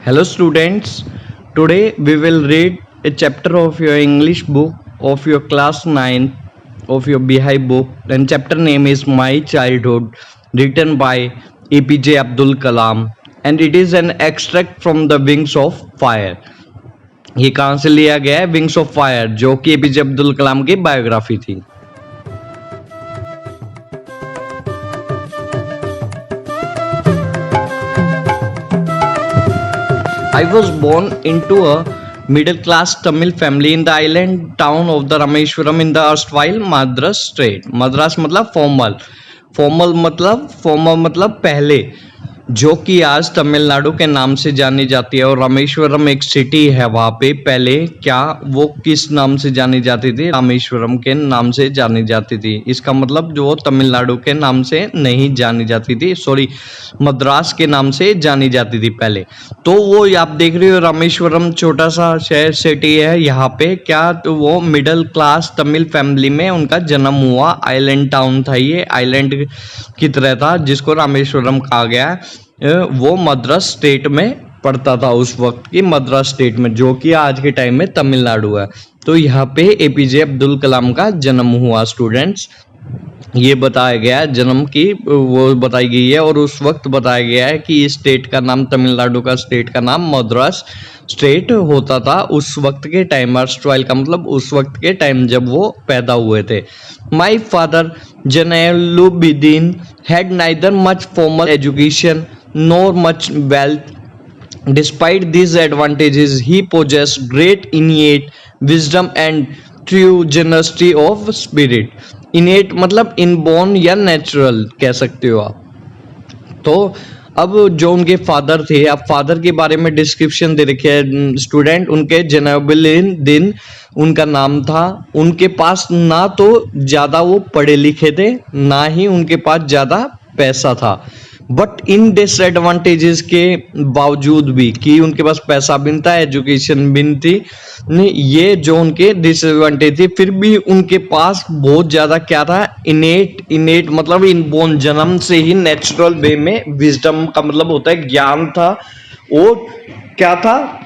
Hello students, today we will read a chapter of your English book of your class 9 of your Bihai book, and chapter name is My Childhood, written by APJ Abdul Kalam, and it is an extract from the Wings of Fire. ये कहाँ से लिया गया है? Wings of fire, जो कि APJ Abdul Kalam की biography थी। I was born into a middle-class Tamil family in the island town of the Rameshwaram in the erstwhile Madras state. Madras मतलब फॉर्मल मतलब पहले, जो कि आज तमिलनाडु के नाम से जानी जाती है। और रामेश्वरम एक सिटी है वहाँ पे। पहले क्या वो किस नाम से जानी जाती थी? रामेश्वरम के नाम से जानी जाती थी। इसका मतलब जो तमिलनाडु के नाम से नहीं जानी जाती थी, सॉरी मद्रास के नाम से जानी जाती थी पहले। तो वो आप देख रहे हो, रामेश्वरम छोटा सा शहर सिटी है। यहाँ पे क्या, तो वो मिडिल क्लास तमिल फैमिली में उनका जन्म हुआ। आइलैंड टाउन था, ये आइलैंड की तरह था जिसको रामेश्वरम कहा गया। वो मद्रास स्टेट में पड़ता था उस वक्त की, मद्रास स्टेट में, जो कि आज के टाइम में तमिलनाडु है। तो यहाँ पे एपीजे अब्दुल कलाम का जन्म हुआ स्टूडेंट्स। ये बताया गया है, जन्म की वो बताई गई है, और उस वक्त बताया गया है कि इस स्टेट का नाम, तमिलनाडु का स्टेट का नाम मद्रास स्टेट होता था उस वक्त के टाइम। अर्स्टवाइल का मतलब उस वक्त के टाइम जब वो पैदा हुए थे। My father Jainuddin had neither much formal education nor much wealth. Despite these advantages, he possessed great innate wisdom and true generosity of spirit. Innate मतलब इनबॉर्न या नेचुरल कह सकते हो आप। तो अब जो उनके फादर थे, अब फादर के बारे में डिस्क्रिप्शन दे रखी है स्टूडेंट। उनके जैनुद्दीन उनका नाम था। उनके पास ना तो ज्यादा वो पढ़े लिखे थे, ना ही उनके पास ज्यादा पैसा था। बट इन डिसएडवांटेजेस के बावजूद भी, कि उनके पास पैसा भी नहीं था, एजुकेशन भी नहीं थी, ये जो उनके डिसएडवांटेज थे, फिर भी उनके पास बहुत ज्यादा क्या था? इनेट मतलब इनबोर्न, जन्म से ही नेचुरल वे में विजडम का मतलब होता है ज्ञान था। और क्या था?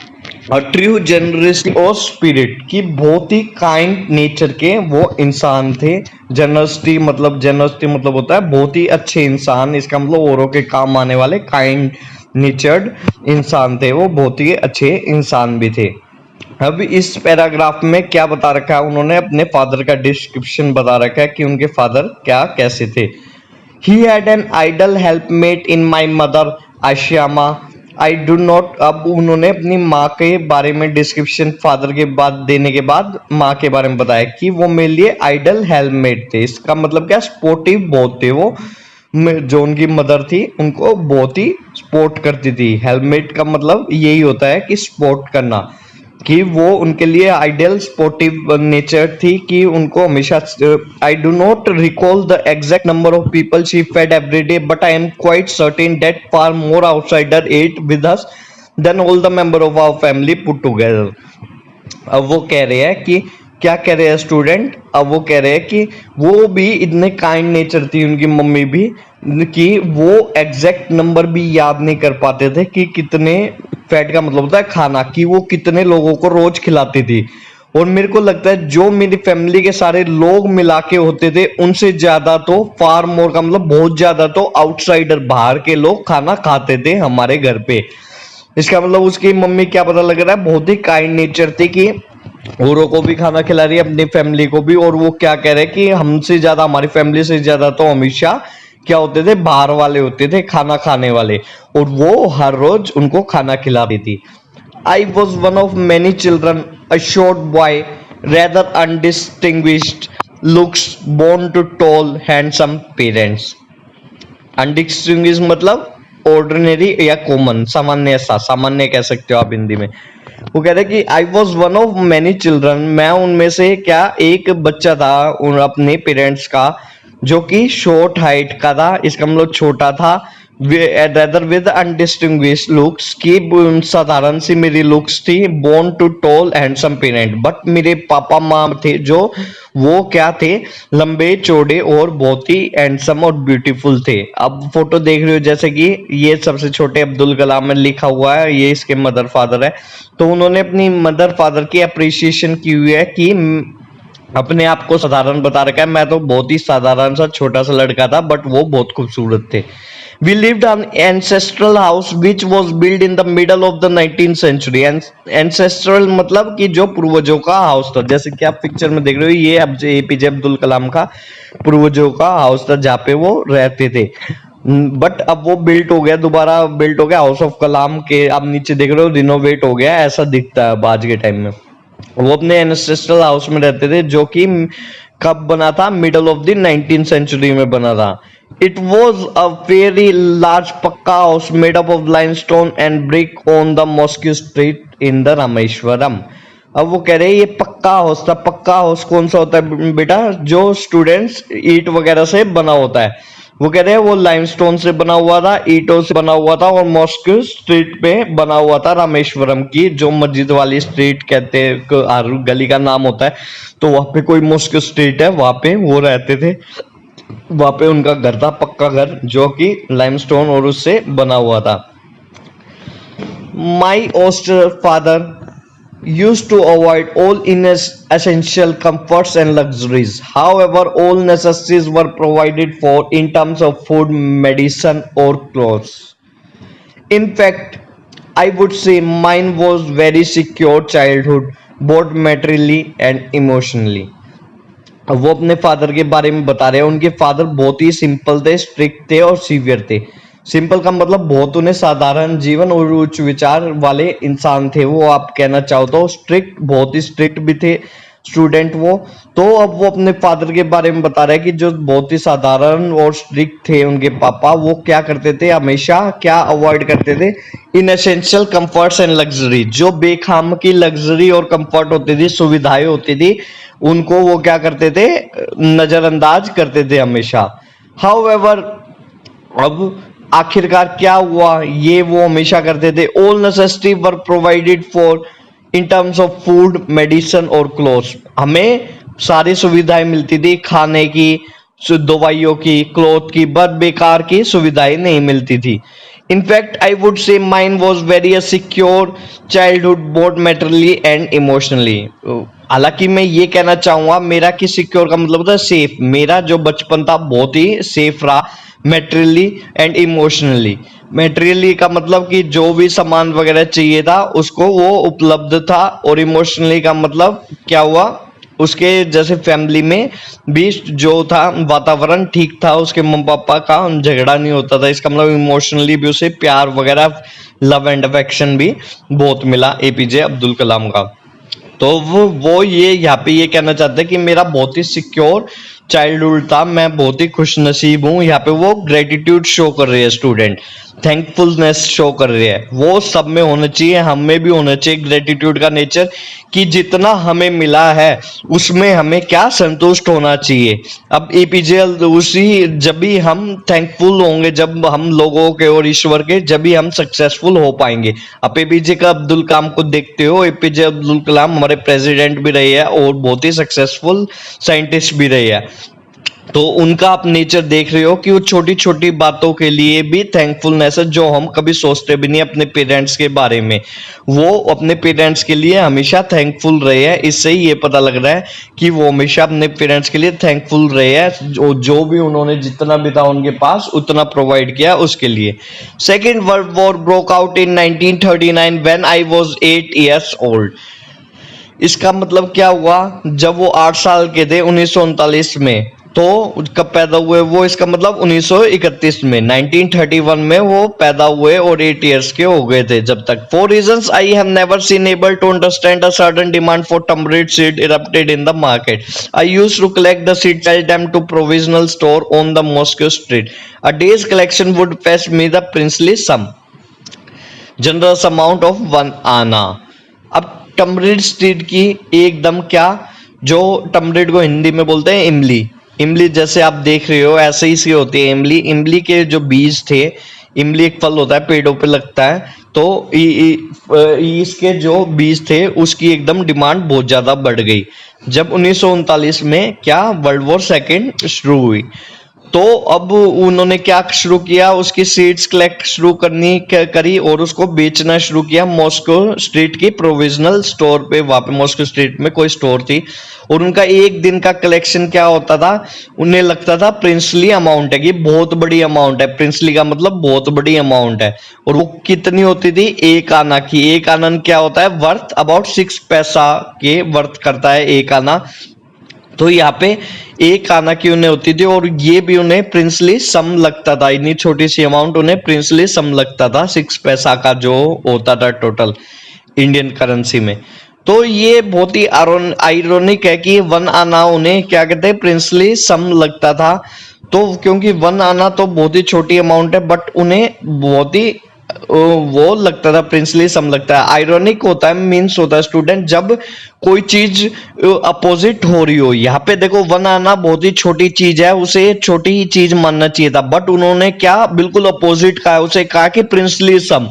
ट्रू जनरसिटी और स्पिरिट, की बहुत ही काइंड नेचर के वो इंसान थे। जनरसिटी मतलब होता है बहुत ही अच्छे इंसान। इसका मतलब औरों के काम आने वाले, काइंड नेचर्ड इंसान थे वो, बहुत ही अच्छे इंसान भी थे। अब इस पैराग्राफ में क्या बता रखा है उन्होंने? अपने फादर का डिस्क्रिप्शन बता रखा है कि उनके फादर क्या कैसे थे। He had an idle helpmate in my mother Ashyama. I do not। अब उन्होंने अपनी माँ के बारे में डिस्क्रिप्शन फादर के बाद देने के बाद माँ के बारे में बताया कि वो मेरे लिए आइडल हेल्पमेट थे। इसका मतलब क्या? स्पोर्टिव बहुत थे वो। जो उनकी मदर थी उनको बहुत ही सपोर्ट करती थी। हेल्पमेट का मतलब यही होता है कि सपोर्ट करना, कि वो उनके लिए आइडियल स्पोर्टिव नेचर थी, कि उनको हमेशा। I do not recall the exact number of people she fed every day, but I am quite certain that far more outsider ate with us than all the member of our family put together. अब वो कह रहे हैं कि क्या कह रहे हैं स्टूडेंट? अब वो कह रहे हैं कि वो भी इतने काइंड नेचर थी उनकी मम्मी भी, कि वो एग्जैक्ट नंबर भी याद नहीं कर पाते थे कि कितने, फैट का मतलब होता है खाना, कि वो कितने लोगों को रोज खिलाती थी। और मेरे को लगता है जो मेरी फैमिली के सारे लोग मिला के होते थे, उनसे ज्यादा तो, फार मोर का मतलब बहुत ज्यादा तो, आउटसाइडर बाहर के लोग खाना खाते थे हमारे घर पे। इसका मतलब उसकी मम्मी, क्या पता लग रहा है, बहुत ही काइंड नेचर थी, कि औरों को भी खाना खिला रही है, अपनी फैमिली को भी। और वो क्या कह रहे हैं कि हमसे ज्यादा, हमारी फैमिली से ज्यादा तो हमेशा क्या होते थे? बाहर वाले होते थे, खाना खाने वाले, और वो हर रोज उनको खाना खिलाती थी। I was one of many children, a short boy, rather undistinguished looks, born to tall handsome parents. Undistinguish मतलब ऑर्डिनरी या कॉमन, सामान्य सा, सामान्य कह सकते हो आप हिंदी में। वो कह रहे कि आई was one of many children, मैं उनमें से क्या एक बच्चा था उन अपने पेरेंट्स का, जो कि शॉर्ट हाइट का था। इसका मतलब छोटा था, rather with undistinguished looks कि साधारण सी मेरी लुक्स थी, born to tall handsome parent, but मेरे पापा माँ थे जो वो क्या थे, लंबे चौड़े और बहुत ही हैंडसम और ब्यूटीफुल थे। अब फोटो देख रहे हो जैसे कि ये सबसे छोटे अब्दुल कलाम में लिखा हुआ है, ये इसके मदर फादर है। तो उन्होंने अपनी मदर फादर की अप्रिसिएशन की हुई है कि अपने आप को साधारण बता रखा है, मैं तो बहुत ही साधारण सा छोटा सा लड़का था बट वो बहुत खूबसूरत थे। We lived an ancestral house which was built in the middle of the 19th century. Ancestral मतलब कि जो पूर्वजों का हाउस था, जैसे कि आप पिक्चर में देख रहे हो, ये अब एपीजे अब्दुल कलाम का पूर्वजों का हाउस था जहाँ पे वो रहते थे। बट अब वो बिल्ट हो गया, दोबारा बिल्ट हो गया हाउस ऑफ कलाम के, आप नीचे देख रहे हो रिनोवेट हो गया, ऐसा दिखता है अब आज के टाइम में। वो अपने एंसेस्ट्रल हाउस में रहते थे जो कि कब बना था, middle of the 19th century में बना था। It was a very large pucca house made up of limestone and brick on the mosque street in the Rameswaram. अब वो कह रहे हैं ये पक्का हाउस था। पक्का हाउस कौन सा होता है बेटा, जो स्टूडेंट्स ईंट वगैरह से बना होता है। वो कह रहे हैं वो लाइमस्टोन से बना हुआ था, ईंटों से बना हुआ था और मॉस्क्यू स्ट्रीट पे बना हुआ था, रामेश्वरम की जो मस्जिद वाली स्ट्रीट कहते हैं, हर गली का नाम होता है। तो वहां पे कोई मॉस्क्यू स्ट्रीट है, वहां पे वो रहते थे, वहां पे उनका घर था, पक्का घर जो कि लाइमस्टोन और उससे बना हुआ था। My austere father used to avoid all essential comforts and luxuries. However, all necessities were provided for in terms of food, medicine, or clothes. In fact, I would say mine was very secure childhood, both materially and emotionally. अब वो अपने father के बारे में बता रहे हैं। उनके फादर बहुत ही सिंपल थे, स्ट्रिक्ट थे और सीवियर थे। सिंपल का मतलब बहुत उन्हें साधारण जीवन और उच्च विचार वाले इंसान थे वो, आप कहना चाहो तो। स्ट्रिक्ट, बहुत ही स्ट्रिक्ट भी थे स्टूडेंट वो। तो अब वो अपने फादर के बारे में बता रहे हैं कि जो बहुत ही साधारण और स्ट्रिक्ट थे उनके पापा, वो क्या करते थे, हमेशा क्या अवॉइड करते थे, इन एसेंशियल कंफर्ट्स एंड लग्जरी, जो बेखाम की लग्जरी और कंफर्ट होती थी, सुविधाएं होती थी, उनको वो क्या करते थे, नजरअंदाज करते थे हमेशा। हाउएवर, अब आखिरकार क्या हुआ, ये वो हमेशा करते थे। All necessity were provided for in terms of food, medicine और क्लोथ्स, हमें सारी सुविधाएं मिलती थी, खाने की, दवाइयों की, क्लोथ की, बट बेकार की सुविधाएं नहीं मिलती थी। In fact I would say mine was very secure childhood, both materially and emotionally. हालांकि मैं ये कहना चाहूंगा, मेरा कि सिक्योर का मतलब होता है सेफ। मेरा जो बचपन था बहुत ही सेफ रहा, मेटेरियली एंड इमोशनली। मेटेरियली का मतलब कि जो भी सामान वगैरह चाहिए था उसको वो उपलब्ध था, और इमोशनली का मतलब क्या हुआ, उसके जैसे फैमिली में भी जो था वातावरण ठीक था, उसके मम्मी पापा का झगड़ा नहीं होता था। इसका मतलब इमोशनली भी उसे प्यार वगैरह, लव एंड अफेक्शन भी बहुत मिला एपीजे अब्दुल कलाम का। तो वो ये यहाँ पे ये कहना चाहते हैं कि मेरा बहुत ही सिक्योर चाइल्डहुड था, मैं बहुत ही खुश नसीब हूँ। यहाँ पे वो ग्रेटिट्यूड शो कर रही है स्टूडेंट, थैंकफुलनेस शो कर रही है। वो सब में होना चाहिए, हम में भी होना चाहिए ग्रेटिट्यूड का नेचर, कि जितना हमें मिला है उसमें हमें क्या संतुष्ट होना चाहिए। अब एपीजे उसी, जब भी हम थैंकफुल होंगे, जब हम लोगों के और ईश्वर के, जब भी हम सक्सेसफुल हो पाएंगे। अब एपीजे का अब्दुल कलाम को देखते हो, एपीजे अब्दुल कलाम हमारे प्रेसिडेंट भी रहे हैं और बहुत ही सक्सेसफुल साइंटिस्ट भी रहे हैं। तो उनका आप नेचर देख रहे हो कि वो छोटी छोटी बातों के लिए भी थैंकफुलनेस है, जो हम कभी सोचते भी नहीं अपने पेरेंट्स के बारे में। वो अपने पेरेंट्स के लिए हमेशा थैंकफुल रहे हैं। इससे ही ये पता लग रहा है कि वो हमेशा अपने पेरेंट्स के लिए थैंकफुल रहे हैं, जो भी उन्होंने जितना भी था उनके पास उतना प्रोवाइड किया उसके लिए। Second world war broke out in 1939 when I was 8 years old। इसका मतलब क्या हुआ, जब वो 8 साल के थे 1939 में, तो कब पैदा हुए वो, इसका मतलब 1931 में, 1931 में वो पैदा हुए और 8 years के हो गए थे जब तक। For reasons I have never seen able to understand, a sudden demand for tamarind seed erupted in the market. I used to collect the seed, sell them to provisional store on the Moscow street. A day's collection would fetch me the princely sum, generous amount of 1 आना। अब टमरिड seed की एकदम क्या, जो टमरिड को हिंदी में बोलते हैं इमली, इमली जैसे आप देख रहे हो ऐसे ही सी होती है इमली। इमली के जो बीज थे, इमली एक फल होता है, पेड़ों पे लगता है। तो इसके जो बीज थे उसकी एकदम डिमांड बहुत ज्यादा बढ़ गई जब 1939 में क्या वर्ल्ड वॉर सेकेंड शुरू हुई। तो अब उन्होंने क्या शुरू किया, उसकी सीड्स कलेक्ट शुरू करी और उसको बेचना शुरू किया मॉस्को स्ट्रीट की प्रोविजनल स्टोर पे। वहां पे मॉस्को स्ट्रीट में कोई स्टोर थी और उनका एक दिन का कलेक्शन क्या होता था, उन्हें लगता था प्रिंसली अमाउंट है कि बहुत बड़ी अमाउंट है। प्रिंसली का मतलब बहुत बड़ी अमाउंट है। और वो कितनी होती थी, 1 आना की। 1 आना क्या होता है, वर्थ अबाउट 6 पैसा के वर्थ करता है 1 आना। तो यहाँ पे 1 आना की उन्हें होती थी और ये भी उन्हें प्रिंसली सम लगता था। इतनी छोटी सी अमाउंट उन्हें प्रिंसली सम लगता था, 6 पैसा का जो होता था टोटल इंडियन करेंसी में। तो ये बहुत ही आयरोनिक है कि 1 आना उन्हें क्या कहते हैं, प्रिंसली सम लगता था। तो क्योंकि 1 आना तो बहुत ही छोटी अमाउंट है बट उन्हें बहुत ही वो लगता था, प्रिंसली सम लगता है। आयरॉनिक होता है, मीन्स होता है स्टूडेंट जब कोई चीज अपोजिट हो रही हो। यहाँ पे देखो 1 आना बहुत ही छोटी चीज है, उसे छोटी ही चीज मानना चाहिए था बट उन्होंने क्या बिल्कुल अपोजिट कहा, उसे कहा कि प्रिंसली सम,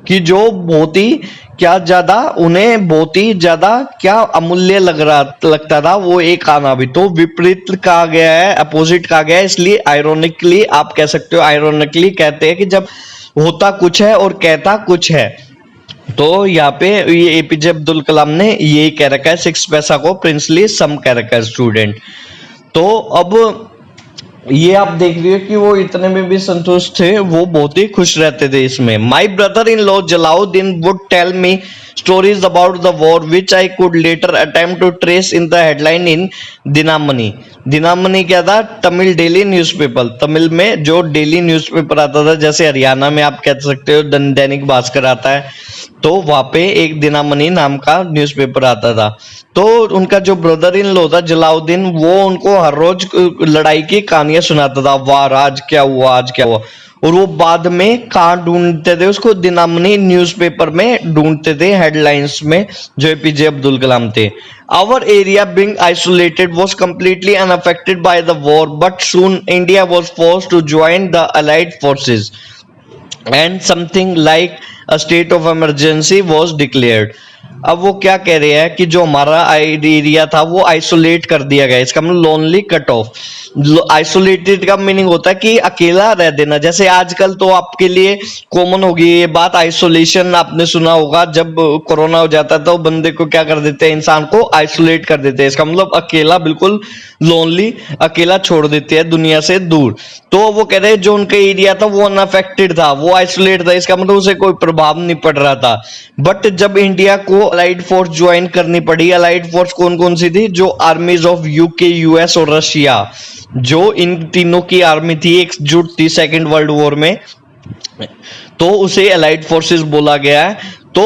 कि जो बहुत ही क्या ज्यादा उन्हें बहुत ही ज्यादा क्या अमूल्य लगता था वो 1 आना भी। तो विपरीत कहा गया है, अपोजिट कहा गया है, इसलिए आयरोनिकली आप कह सकते हो, आयरोनिकली कहते हैं कि जब होता कुछ है और कहता कुछ है। तो यहाँ पे ये एपीजे अब्दुल कलाम ने ये कह रखा है, 6 पैसा को प्रिंसली सम कह रखा है स्टूडेंट। तो अब ये आप देख रही हो कि वो इतने में भी संतुष्ट थे, वो बहुत ही खुश रहते थे इसमें। My brother in law Jalaluddin would tell me stories about the war which I could later attempt to trace in the headline in Dinamani. Dinamani क्या था, तमिल डेली न्यूज़पेपर। तमिल में जो डेली न्यूज़पेपर आता था, जैसे हरियाणा में आप कह सकते हो दैनिक भास्कर आता है, तो वहां पे एक दिनामणि नाम का न्यूज़पेपर आता था। तो उनका जो ब्रदर इन लॉ था जलाउद्दीन, वो उनको हर रोज लड़ाई की कहानियां सुनाता था, वार आज क्या हुआ, आज क्या हुआ। और वो बाद में कहाँ ढूंढते थे उसको, दिनामणि न्यूज़पेपर में ढूंढते थे, हेडलाइंस में, जो एपीजे अब्दुल कलाम थे। Our area being isolated was completely unaffected by the war, but soon India was forced to join the Allied forces and something like a state of emergency was declared. अब वो क्या कह रहे हैं कि जो हमारा एरिया था वो आइसोलेट कर दिया गया, इसका मतलब लोनली कट ऑफ। आइसोलेटेड का मीनिंग होता है कि अकेला रह देना। जैसे आजकल तो आपके लिए कॉमन हो गई ये बात, आइसोलेशन आपने सुना होगा, जब कोरोना हो जाता है तो बंदे को क्या कर देते हैं, इंसान को आइसोलेट कर देते हैं। इसका मतलब अकेला, बिल्कुल लोनली, अकेला छोड़ देते हैं दुनिया से दूर। तो वो कह रहे हैं जो उनका एरिया था वो अनअफेक्टेड था, वो आइसोलेट था, इसका मतलब उसे कोई प्रभाव नहीं पड़ रहा था। बट जब इंडिया को अलाइड फोर्स ज्वाइन करनी पड़ी, अलाइड फोर्स कौन कौन सी थी, जो आर्मीज ऑफ यूके, यूएस और रशिया, जो इन तीनों की आर्मी थी, एकजुट थी सेकेंड वर्ल्ड वॉर में, तो उसे अलाइड फोर्सेस बोला गया है। तो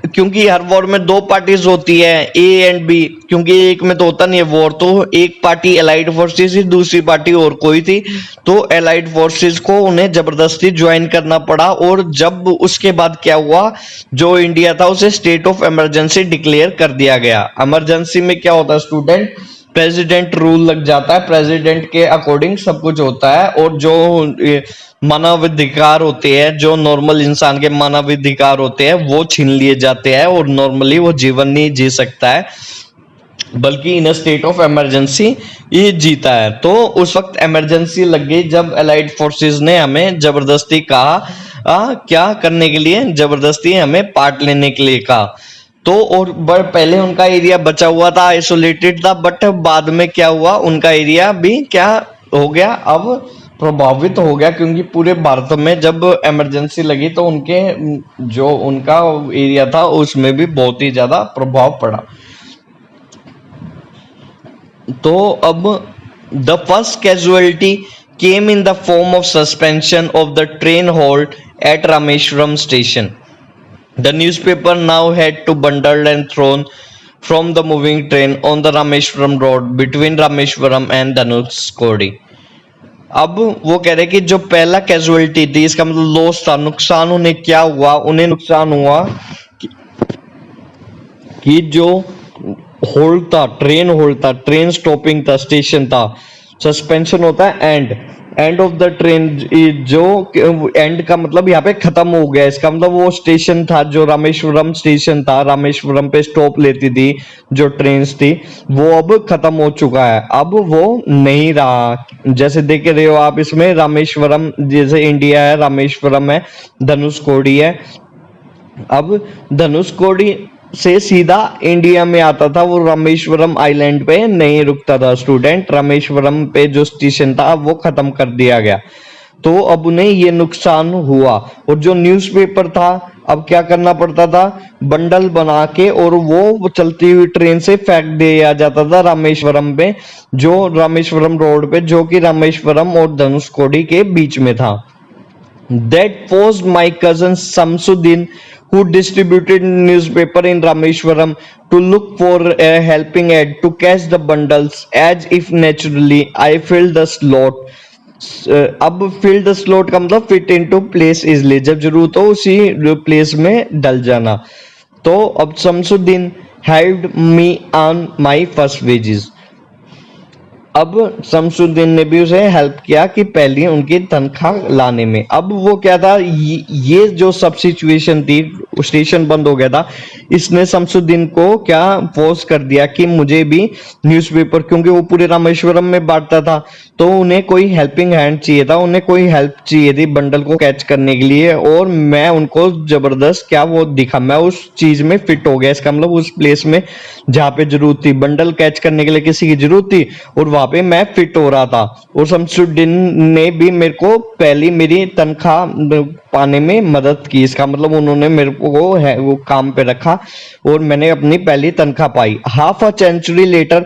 क्योंकि हर वॉर में 2 पार्टीज होती है, ए एंड बी, क्योंकि एक में तो होता नहीं है वॉर, तो एक पार्टी अलाइड फोर्सेस थी, दूसरी पार्टी और कोई थी। तो अलाइड फोर्सेस को उन्हें जबरदस्ती ज्वाइन करना पड़ा। और जब उसके बाद क्या हुआ, जो इंडिया था उसे स्टेट ऑफ इमरजेंसी डिक्लेयर कर दिया गया। इमरजेंसी में क्या होता है स्टूडेंट, प्रेसिडेंट रूल लग जाता है, प्रेसिडेंट के अकॉर्डिंग सब कुछ होता है। और जो मानवाधिकार होते हैं, जो नॉर्मल इंसान के मानवाधिकार होते हैं, वो छीन लिए जाते हैं और नॉर्मली वो जीवन नहीं जी सकता है, बल्कि इन स्टेट ऑफ इमरजेंसी ये जीता है। तो उस वक्त इमरजेंसी लग गई जब अलाइड फोर्सेस ने हमें जबरदस्ती कहा, क्या करने के लिए, जबरदस्ती हमें पार्ट लेने के लिए कहा। तो और पहले उनका एरिया बचा हुआ था, आइसोलेटेड था, बट बाद में क्या हुआ, उनका एरिया भी क्या हो गया, अब प्रभावित हो गया, क्योंकि पूरे भारत में जब इमरजेंसी लगी तो उनके जो उनका एरिया था उसमें भी बहुत ही ज्यादा प्रभाव पड़ा। तो अब the first casualty came in the form of suspension of the train halt at Rameswaram station. The newspaper now had to bundled and thrown from the moving train on the Rameshwaram road between Rameshwaram and Dhanuskodi. अब वो कह रहे कि जो पहला casualty थी, इसका मतलब लॉस था, नुकसान, उन्हें क्या हुआ, उन्हें नुकसान हुआ कि जो होल्ड था, ट्रेन होल्ड था, ट्रेन स्टॉपिंग था, स्टेशन था, सस्पेंशन होता है and end of the train, जो एंड का मतलब यहाँ पे खत्म हो गया, इसका मतलब वो स्टेशन था जो रामेश्वरम स्टेशन था, रामेश्वरम पे स्टॉप लेती थी जो ट्रेन थी, वो अब खत्म हो चुका है, अब वो नहीं रहा। जैसे देख रहे हो आप इसमें रामेश्वरम, जैसे इंडिया है रामेश्वरम है, धनुषकोडी है। अब धनुषकोडी से सीधा इंडिया में आता था, वो रामेश्वरम आइलैंड पे नहीं रुकता था स्टूडेंट। रामेश्वरम पे जो स्टेशन था वो खत्म कर दिया गया, तो अब उन्हें ये नुकसान हुआ। और जो न्यूज़पेपर था, अब क्या करना पड़ता था, बंडल बना के और वो चलती हुई ट्रेन से फेंक दिया जाता था रामेश्वरम पे, जो रामेश्वरम रोड पे, जो कि रामेश्वरम और धनुषकोडी के बीच में था। That forced my cousin Samsudin, who distributed newspaper in Rameshwaram, to look for a helping hand to catch the bundles, as if naturally I filled the slot. अब fill the slot का मतलब fit into place easily, जब जरूरत हो उसी place में डल जाना। तो अब Shamsuddin helped me on my first wages। अब शमसुद्दीन ने भी उसे हेल्प किया कि पहली उनकी तनख्वाह लाने में। अब वो क्या था, ये जो सब सिचुएशन थी, स्टेशन बंद हो गया था, इसने शमसुद्दीन को क्या फोर्स कर दिया कि मुझे भी न्यूज़पेपर, क्योंकि वो पूरे रामेश्वरम में बांटता था, तो उन्हें कोई हेल्पिंग हैंड चाहिए था, उन्हें कोई हेल्प चाहिए थी बंडल को कैच करने के लिए। और मैं उनको जबरदस्त क्या वो दिखा, मैं उस चीज में फिट हो गया, इसका मतलब उस प्लेस में जहाँ पे जरूरत थी, बंडल कैच करने के लिए किसी की जरूरत थी और वहां पे मैं फिट हो रहा था। और शमसुद्दीन ने भी मेरे को पहली मेरी तनख्वाह पाने में मदद की, इसका मतलब उन्होंने मेरे को वो काम पे रखा और मैंने अपनी पहली तनख्वाह पाई। Half a century later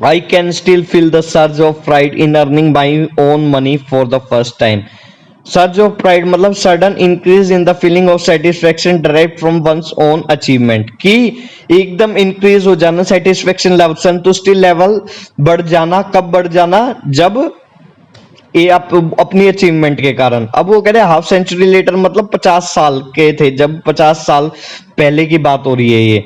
I can still feel the surge of pride in earning my own money for the first time. Surge of pride मतलब sudden increase in the feeling of satisfaction derived from one's own achievement, कि एकदम increase हो जाना satisfaction level, संतुष्टि level बढ़ जाना। कब बढ़ जाना, जब ये अपनी अचीवमेंट के कारण। अब वो कह रहे हाफ सेंचुरी लेटर मतलब 50 साल के थे, जब 50 साल पहले की बात हो रही है ये,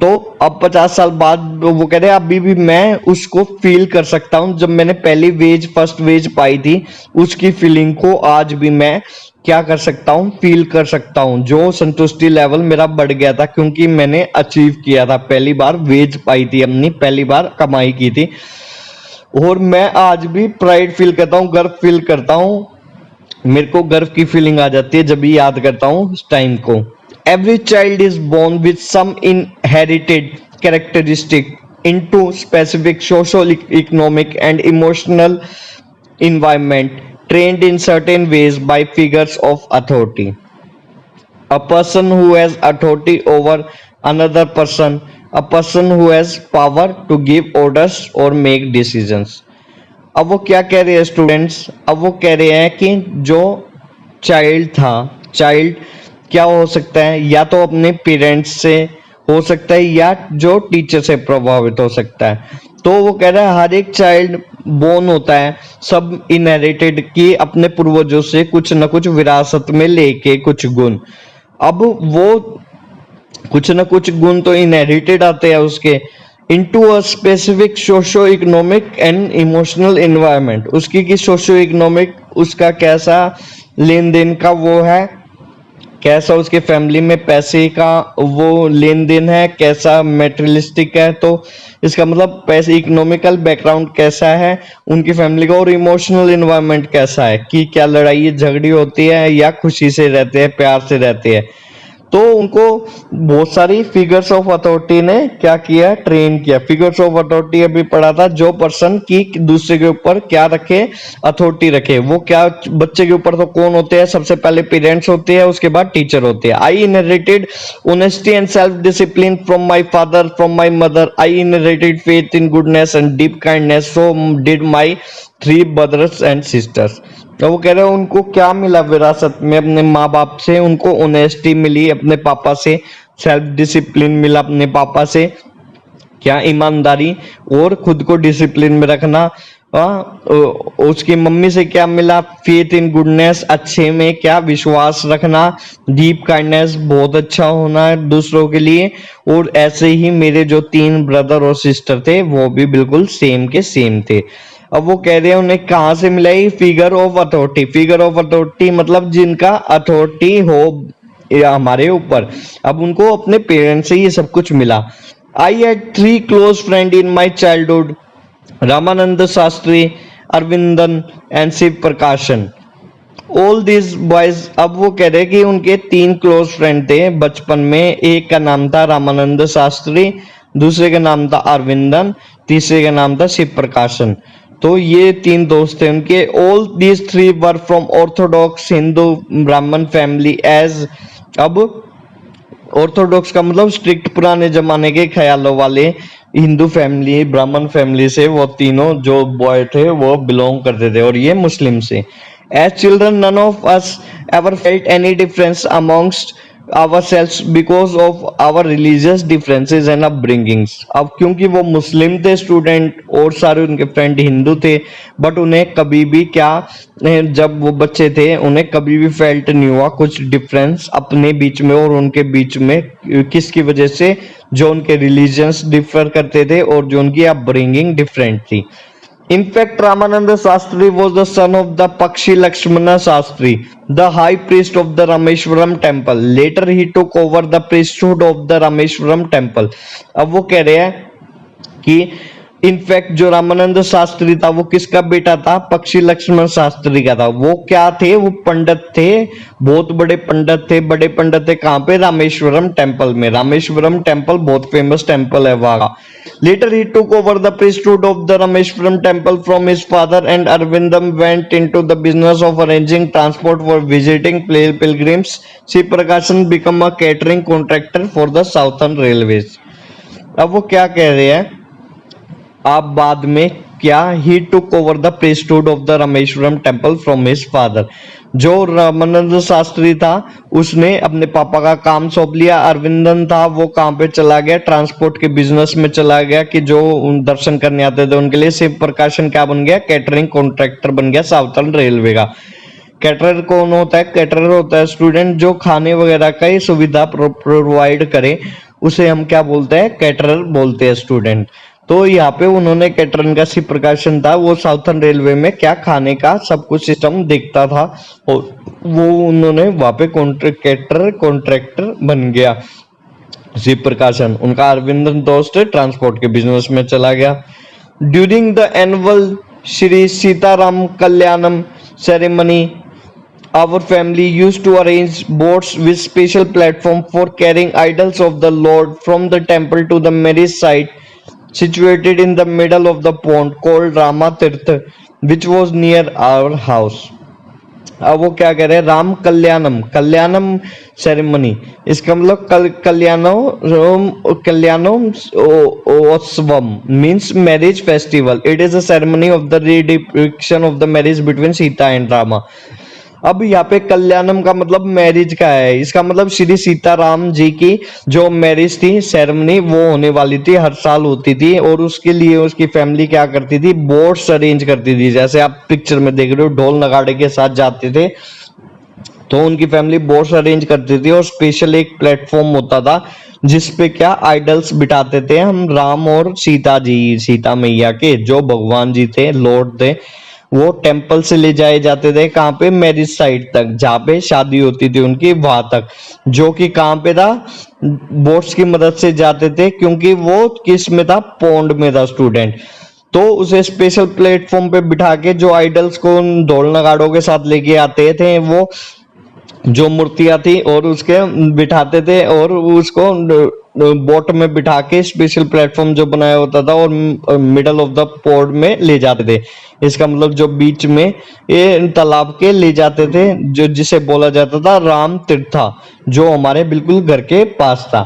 तो अब 50 साल बाद वो कह रहे अभी भी मैं उसको फील कर सकता हूं, जब मैंने पहली वेज फर्स्ट वेज पाई थी उसकी फीलिंग को आज भी मैं क्या कर सकता हूं, फील कर सकता हूं। जो संतुष्टि लेवल मेरा बढ़ गया था क्योंकि मैंने अचीव किया था, पहली बार वेज पाई थी, अपनी पहली बार कमाई की थी। और मैं आज भी प्राइड फील करता हूँ, गर्व फील करता हूँ, मेरे को गर्व की फीलिंग आ जाती है जब भी याद करता हूँ उस टाइम को। Every child is born with some inherited characteristic into specific social economic and emotional environment trained in certain ways by figures of authority. A person who has authority over another person, a person who has power to give orders or make decisions. अब वो क्या कह रहे हैं students, अब वो कह रहे हैं कि जो चाइल्ड था, चाइल्ड क्या हो सकता है, या तो अपने पेरेंट्स से हो सकता है या जो टीचर से प्रभावित हो सकता है। तो वो कह रहा है हर एक चाइल्ड बोर्न होता है सब इनहेरिटेड, की अपने पूर्वजों से कुछ न कुछ विरासत में लेके कुछ गुण। अब वो कुछ न कुछ गुण तो इनहेरिटेड आते हैं उसके, into a specific socio economic and emotional environment, उसकी की सोशो इकोनॉमिक उसका कैसा लेन देन का वो है, कैसा उसके फैमिली में पैसे का वो लेन देन है, कैसा मेटेरियलिस्टिक है, तो इसका मतलब पैसे इकोनॉमिकल बैकग्राउंड कैसा है उनकी फैमिली का, और इमोशनल एनवायरनमेंट कैसा है कि क्या लड़ाई झगड़ी होती है या खुशी से रहते हैं, प्यार से रहते हैं। तो उनको बहुत सारी फिगर्स ऑफ अथॉरिटी ने क्या किया, ट्रेन किया। फिगर्स ऑफ अथॉरिटी अभी पढ़ा था, जो पर्सन की दूसरे के ऊपर क्या रखे, अथॉरिटी रखे। वो क्या बच्चे के ऊपर तो कौन होते हैं, सबसे पहले पेरेंट्स होते हैं, उसके बाद टीचर होते हैं। आई inherited honesty and self discipline from my father, from my mother. I inherited faith in goodness and deep kindness, so did my 3 brothers and sisters. तो वो कह रहे हैं उनको क्या मिला विरासत में, अपने माँ बाप से उनको ऑनेस्टी मिली, अपने पापा से सेल्फ डिसिप्लिन मिला, अपने पापा से क्या ईमानदारी और खुद को डिसिप्लिन में रखना। उसकी मम्मी से क्या मिला, फेथ इन गुडनेस, अच्छे में क्या विश्वास रखना, डीप काइंडनेस, बहुत अच्छा होना है दूसरों के लिए। और ऐसे ही मेरे जो 3 ब्रदर और सिस्टर थे वो भी बिल्कुल सेम के सेम थे। अब वो कह रहे हैं उन्हें कहाँ से मिला ये figure of authority. Figure of authority मतलब जिनका अथॉरिटी हो या हमारे ऊपर, अब उनको अपने पेरेंट्स से ये सब कुछ मिला। I had 3 close friend in my childhood, Ramanand Shastri, Aravindan and Shiva Prakashan. All this boys, अब वो कह रहे कि उनके 3 क्लोज फ्रेंड थे बचपन में। एक का नाम था रामानंद शास्त्री, दूसरे का नाम था अरविंदन, तीसरे का नाम था शिव प्रकाशन। तो ये 3 दोस्त थे उनके। All these 3 were from Orthodox Hindu ब्राह्मण फैमिली एज, अब ऑर्थोडॉक्स का मतलब स्ट्रिक्ट पुराने जमाने के ख्यालों वाले हिंदू फैमिली, ब्राह्मण फैमिली से वो तीनों जो बॉय थे वो बिलोंग करते थे, और ये मुस्लिम से। As children none of us ever felt any difference amongst ourselves because of our religious differences and upbringings। अब क्योंकि वो मुस्लिम थे स्टूडेंट और सारे उनके फ्रेंड हिंदू थे, बट उन्हें कभी भी क्या, जब वो बच्चे थे उन्हें कभी भी फेल्ट नहीं हुआ कुछ डिफरेंस अपने बीच में और उनके बीच में। किसकी वजह से? जो उनके रिलीजन्स डिफर करते थे और जो उनकी अपब्रिंगिंग डिफरेंट थी। In fact, Ramananda Shastri was the son of the Pakshi Lakshmana Shastri, the high priest of the Rameshwaram temple. Later, he took over the priesthood of the Rameshwaram temple। अब वो कह रहे हैं कि in fact जो रामानंद शास्त्री था वो किसका बेटा था? पक्षी लक्ष्मण शास्त्री का था। वो क्या थे? वो पंडित थे, बहुत बड़े पंडित थे। बड़े पंडित थे कहाँ पे? रामेश्वरम टेम्पल में। रामेश्वरम टेम्पल बहुत फेमस टेम्पल है वहां का। Later he took over the priesthood of the Rameshwaram temple from his father, and Arvindam went into the business of arranging transport for visiting pilgrims। Shiv Prakashan became a catering contractor for the Southern Railways। अब वो क्या कह रहे हैं? आप बाद में क्या? He took over the priesthood of the Rameswaram temple from his father. जो रामानंद शास्त्री था उसने अपने पापा का काम सौंप लिया। अरविंदन था वो कहाँ पे चला गया? ट्रांसपोर्ट के बिजनेस में चला गया कि जो दर्शन करने आते थे उनके लिए। शिव प्रकाशन क्या बन गया? कैटरिंग कॉन्ट्रैक्टर बन गया साउथर्न रेलवे का। कैटरर कौन होता है? कैटरर होता है स्टूडेंट जो खाने वगैरह का ही सुविधा प्रोवाइड करे, उसे हम क्या बोलते हैं? कैटरर बोलते हैं स्टूडेंट। तो यहाँ पे उन्होंने कैटरन का शिव प्रकाशन था वो साउथर्न रेलवे में क्या खाने का सब कुछ सिस्टम देखता था, और वो उन्होंने वहां पे कॉन्ट्रैक्टर बन गया शिव प्रकाशन। उनका अरविंदन दोस्त ट्रांसपोर्ट के बिजनेस में चला गया। During the annual Shri Sitarama Kalyanam ceremony, our family used to arrange boats with special platform for carrying idols of the Lord from the temple to the marriage site situated in the middle of the pond called Rama Tirtha, which was near our house। अब वो क्या कह रहे हैं? राम कल्याणम, कल्याणम ceremony, इसका मतलब Kalyanotsavam means marriage festival. It is a ceremony of the redepiction of the marriage between Sita and Rama. अब यहाँ पे कल्याणम का मतलब मैरिज का है। इसका मतलब श्री सीताराम जी की जो मैरिज थी सेरेमनी वो होने वाली थी, हर साल होती थी, और उसके लिए उसकी फैमिली क्या करती थी? बोट्स अरेंज करती थी। जैसे आप पिक्चर में देख रहे हो ढोल नगाड़े के साथ जाते थे, तो उनकी फैमिली बोट्स अरेंज करती थी, और स्पेशल एक प्लेटफॉर्म होता था जिसपे क्या आइडल्स बिठाते थे हम राम और सीता जी, सीता मैया के जो भगवान जी थे, लॉर्ड थे। वो टेम्पल से ले जाए जाते थे कहाँ पे? मैरिज साइट तक, जहाँ पे शादी होती थी उनकी, वहां तक, जो कि कहाँ पे था? बोट्स की मदद से जाते थे, क्योंकि वो किस में था? पौंड में था स्टूडेंट। तो उसे स्पेशल प्लेटफॉर्म पे बिठा के जो आइडल्स को ढोल नगाड़ों के साथ लेके आते थे, वो जो मूर्तियां थी और उसके बिठाते थे, और उसको बोट में बिठा के स्पेशल प्लेटफॉर्म जो बनाया होता था और मिडल ऑफ द पोर्ट में ले जाते थे। इसका मतलब जो बीच में ये तालाब के ले जाते थे, जो जिसे बोला जाता था राम तीर्था, जो हमारे बिल्कुल घर के पास था।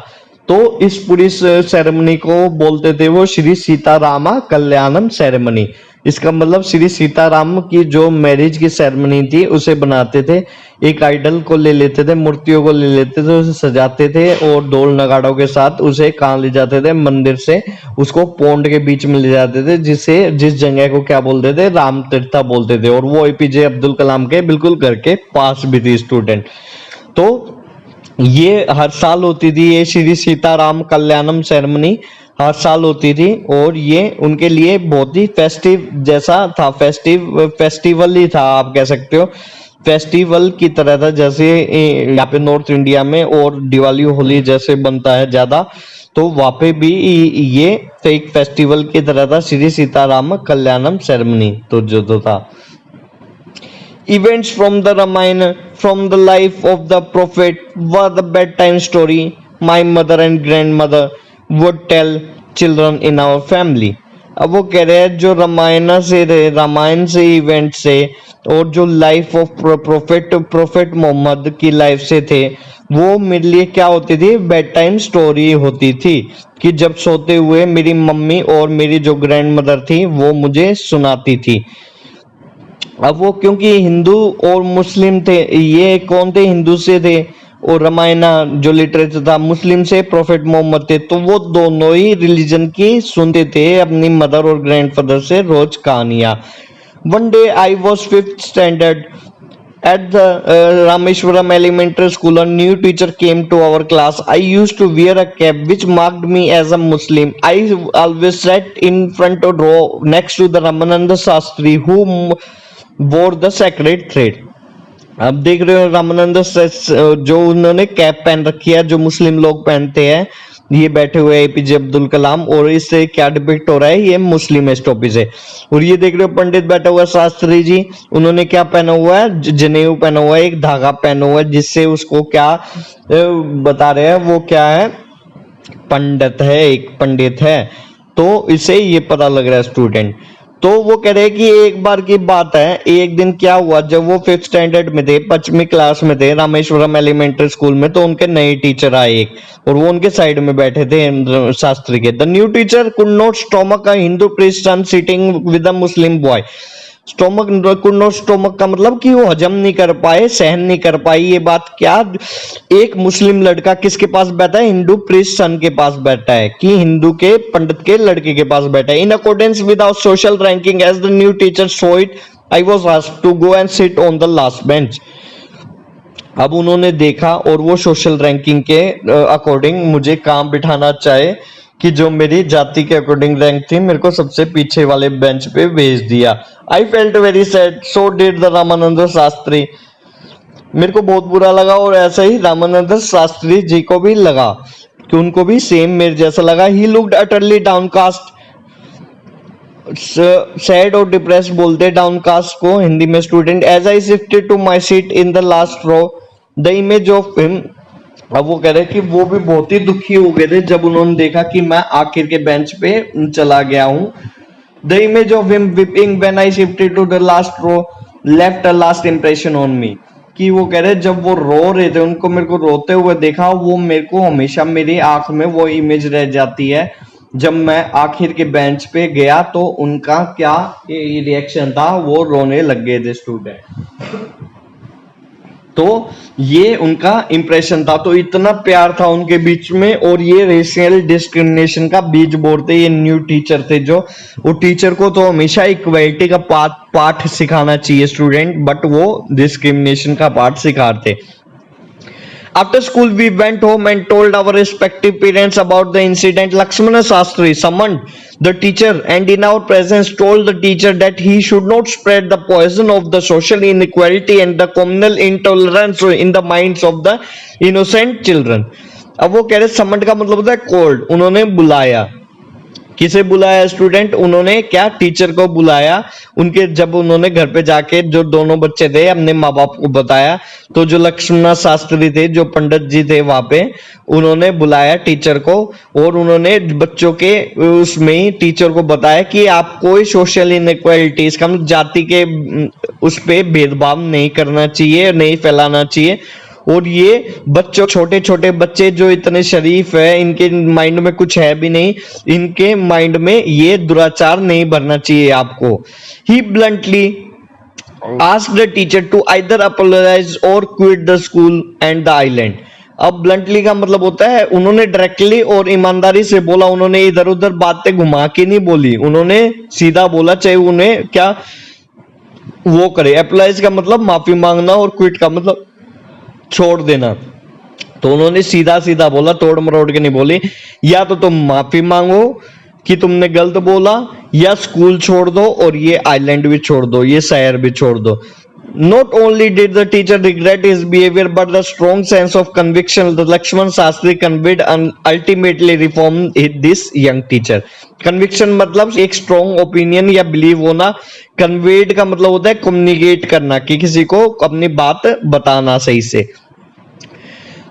तो इस पूरी सेरेमनी को बोलते थे वो श्री सीतारामा कल्याणम सेरेमनी। इसका मतलब श्री सीताराम की जो मैरिज की सेरेमनी थी उसे बनाते थे। एक आइडल को ले लेते थे, मूर्तियों को ले लेते थे, उसे सजाते थे और ढोल नगाड़ों के साथ उसे कहाँ ले जाते थे? मंदिर से उसको पौंड के बीच में ले जाते थे, जिस जगह को क्या बोलते थे? राम तीर्था बोलते थे। और वो एपीजे अब्दुल कलाम के बिल्कुल घर के पास भी थी स्टूडेंट। तो ये हर साल होती थी ये श्री सीताराम कल्याणम सेरेमनी, हर साल होती थी और ये उनके लिए बहुत ही फेस्टिव जैसा था, फेस्टिवल ही था आप कह सकते हो, फेस्टिवल की तरह था, जैसे यहाँ पे नॉर्थ इंडिया में और दिवाली होली जैसे बनता है ज्यादा, तो वहाँ पे भी ये एक फेस्टिवल की तरह था, श्री सीताराम कल्याणम सेरेमनी तो जो था। Events from the Ramayana, from the life of the prophet, were the bedtime story my mother and grandmother would tell children in our family. अब वो कह रहे हैं जो रामायण से इवेंट से और जो लाइफ ऑफ प्रोफेट मोहम्मद की लाइफ से थे, वो मेरे लिए क्या होती थी, बेड टाइम स्टोरी होती थी, कि जब सोते हुए मेरी मम्मी और मेरी जो ग्रैंड मदर थी वो मुझे सुनाती थी। अब वो क्योंकि हिंदू और मुस्लिम थे, ये कौन थे, हिंदू से थे, और रामायणा जो लिटरेचर था मुस्लिम से प्रोफेट मोहम्मद थे, तो वो दोनों ही रिलीजन की सुनते थे अपनी मदर और ग्रैंडफादर से रोज कहानियां। One day I was 5th standard at the Rameshwaram Elementary School. A new teacher came to our class. I used to wear a cap which marked me as a Muslim. I always sat in front of row next to the Ramananda Shastri who wore the sacred thread. अब देख रहे हो रामानंद जो उन्होंने cap पहन रखी है, जो मुस्लिम लोग पहनते हैं, ये बैठे हुए एपीजे अब्दुल कलाम, और इससे क्या डिपिक्ट हो रहा है, ये मुस्लिमिस्ट टॉपिक है। और ये देख रहे हो पंडित बैठा हुआ शास्त्री जी, उन्होंने क्या पहना हुआ है, जनेऊ पहना हुआ है, एक धागा पहना हुआ है, जिससे उसको क्या बता रहे हैं, वो क्या है, पंडित है, एक पंडित है, तो इसे ये पता लग रहा है स्टूडेंट। तो वो कह रहे हैं कि एक बार की बात है, एक दिन क्या हुआ, जब वो 5th स्टैंडर्ड में थे, 5वीं क्लास में थे रामेश्वरम एलिमेंट्री स्कूल में, तो उनके नए टीचर आए एक, और वो उनके साइड में बैठे थे शास्त्री के। The new teacher could not stomach a Hindu Christian sitting with a Muslim boy. Stomach का मतलब कि वो हजम नहीं कर पाए, सहन नहीं कर पाई ये बात, क्या एक मुस्लिम लड़का किसके पास बैठा है, हिंदू प्रीस्ट सन के पास बैठा है, कि हिंदू के पंडित के लड़के के पास बैठा है। In accordance with our social ranking as the new teacher saw it, I was asked to go and sit on the last bench. अब उन्होंने देखा और वो सोशल रैंकिंग के अकॉर्डिंग मुझे कहां बिठाना चाहे, कि जो मेरी जाति के अकॉर्डिंग रैंक थी, मेरे को सबसे पीछे वाले बेंच पे भेज दिया। I felt very sad, so did the Ramanand Shastri. मेरे को बहुत बुरा लगा, और ऐसा ही रामानंद शास्त्री जी को भी लगा, कि उनको भी सेम मेरे जैसा लगा। He looked utterly downcast, sad और डिप्रेस्ड बोलते हैं डाउनकास्ट को हिंदी में student. As I shifted to my seat in the last row, the image of him. अब वो कह रहे कि वो भी बहुत ही दुखी हो गए थे जब उन्होंने देखा कि मैं आखिर के बेंच पे चला गया हूं। The image of him weeping when I shifted to the last row left a last impression on me, कि वो कह रहे जब वो रो रहे थे, उनको मेरे को रोते हुए देखा, वो मेरे को हमेशा मेरी आंख में वो इमेज रह जाती है। जब मैं आखिर के बेंच पे गया तो उनका क्या रिएक्शन था, वो रोने लग गए थे स्टूडेंट। तो ये उनका इंप्रेशन था, तो इतना प्यार था उनके बीच में, और ये रेशियल डिस्क्रिमिनेशन का बीज बोलते ये न्यू टीचर थे जो, वो टीचर को तो हमेशा इक्वालिटी का पाठ सिखाना चाहिए स्टूडेंट, बट वो डिस्क्रिमिनेशन का पाठ सिखाते। After school, we went home and told our respective parents about the incident. Lakshmana Shastri summoned the teacher and in our presence told the teacher that he should not spread the poison of the social inequality and the communal intolerance in the minds of the innocent children. अब वो कह रहे समन का मतलब होता है cold, उन्होंने बुलाया, किसे बुलाया स्टूडेंट, उन्होंने क्या टीचर को बुलाया। उनके जब उन्होंने घर पे जाके जो दोनों बच्चे थे अपने माँ बाप को बताया, तो जो लक्ष्मण शास्त्री थे जो पंडित जी थे वहां पे, उन्होंने बुलाया टीचर को, और उन्होंने बच्चों के उसमें ही टीचर को बताया कि आप कोई सोशल इनइक्वालिटी, इसका मतलब जाति के उस पे भेदभाव नहीं करना चाहिए, नहीं फैलाना चाहिए। और ये बच्चों, छोटे छोटे बच्चे जो इतने शरीफ है, इनके माइंड में कुछ है भी नहीं, इनके माइंड में ये दुराचार नहीं भरना चाहिए आपको। He bluntly asked the teacher to either apologise or quit the school and the island. अब ब्लंटली का मतलब होता है उन्होंने डायरेक्टली और ईमानदारी से बोला, उन्होंने इधर उधर बातें घुमा के नहीं बोली, उन्होंने सीधा बोला, चाहे उन्हें क्या वो करे। अपोलोजाइज का मतलब माफी मांगना और क्विट का मतलब छोड़ देना। तो उन्होंने सीधा सीधा बोला, तोड़ मरोड़ के नहीं बोली, या तो तुम माफी मांगो कि तुमने गलत बोला, या स्कूल छोड़ दो और ये आइलैंड भी छोड़ दो, ये शहर भी छोड़ दो। Not only did the teacher regret his behavior, but the strong sense of conviction that Lakshman Shastri conveyed and ultimately reformed this young teacher. Conviction मतलब एक strong opinion या believe होना, conveyed का मतलब होता है communicate करना, कि किसी को अपनी बात बताना सही से।